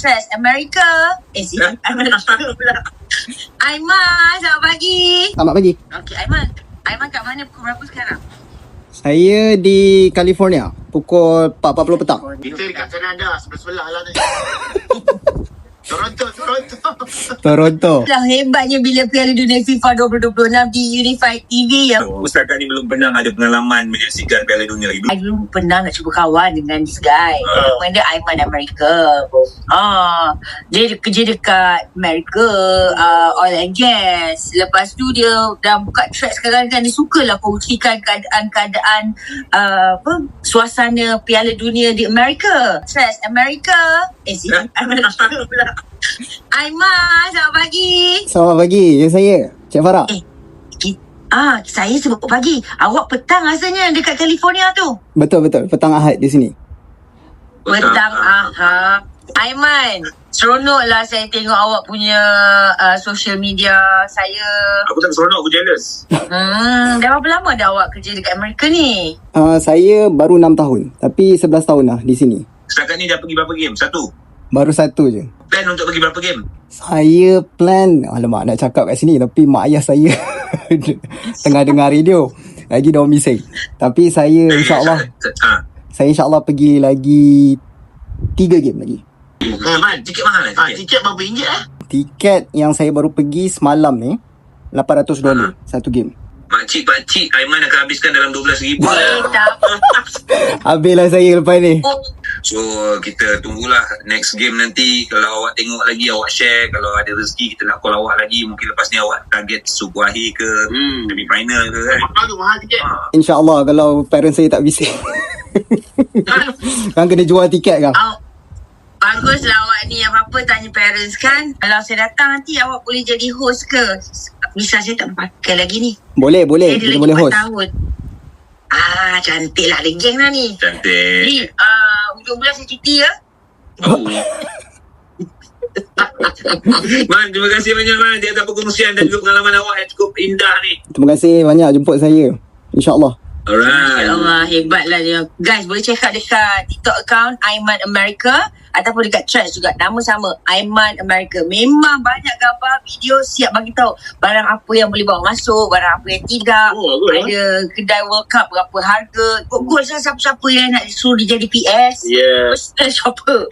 Stress America. America pula. Aiman, selamat pagi. Selamat pagi. Okey, Aiman. Aiman kat mana pukul berapa sekarang? Saya di California pukul 4.40 petang. Kita dekat Kanada, sebelah-sebelah lah ni. Toronto. Toronto. Dah hebatnya bila Piala Dunia FIFA 2026 di Unified TV ya. Setakat ni belum pernah ada pengalaman menyaksikan Piala Dunia lagi. I dulu pernah nak cuba kawan dengan this guy. Nama dia Aiman America. Dia kerja dekat America, oil and gas. Lepas tu dia dah buka track sekarang kan. Dia sukalah kongsikan keadaan suasana Piala Dunia di Amerika. Stress America. America pula. Aiman, selamat pagi. Selamat pagi. Ya saya, Cik Farah. Saya sebut pagi. Awak petang rasanya dekat California tu. Betul. Petang Ahad di sini. Petang Ahad. Aiman, seronok lah saya tengok awak punya social media saya. Aku tak seronok, aku jealous. Dah berapa lama dah awak kerja dekat Amerika ni? Saya baru 6 tahun. Tapi 11 tahun lah di sini. Setakat ni dah pergi berapa game? Satu? Baru satu je. Plan untuk pergi berapa game? Saya plan, alamak nak cakap kat sini tapi mak ayah saya tengah dengar radio. Lagi dah bising. Tapi saya insyaAllah pergi lagi 3 game lagi. Man, tiket mahal lah. Tiket berapa ringgit lah? Tiket yang saya baru pergi semalam ni $800 satu game. Pakcik Aiman akan habiskan dalam RM12,000. Tak. Habislah saya lepas ni. So kita tunggulah next game nanti. Kalau awak tengok lagi, awak share. Kalau ada rezeki kita nak call awak lagi. Mungkin lepas ni awak target suku akhir ke demi final ke kan. Mahal tiket. InsyaAllah kalau parents saya tak bising. Kan kena jual tiket kan. Baguslah awak ni, apa-apa tanya parents kan. Kalau saya datang nanti awak boleh jadi host ke? Bisa saya tak pakai lagi ni. Boleh. Saya Kita lagi boleh 4 host. tahun. Cantik lah, ada geng lah ni. Cantik. Jadi, hujung bulan saya cuti ya. Man, terima kasih banyak Man di atas perkongsian dan juga pengalaman awak yang cukup indah ni. Terima kasih banyak jemput saya. InsyaAllah. Alright. Allah, hebatlah dia. Guys, boleh check out dekat TikTok account Aiman America ataupun dekat Threads juga. Nama sama, Aiman America. Memang banyak gambar, video siap bagi tahu barang apa yang boleh bawa masuk, barang apa yang tidak. Ada kedai World Cup berapa harga. Good lah siapa-siapa yang nak suruh dia jadi PS. Yeah. Personal shopper.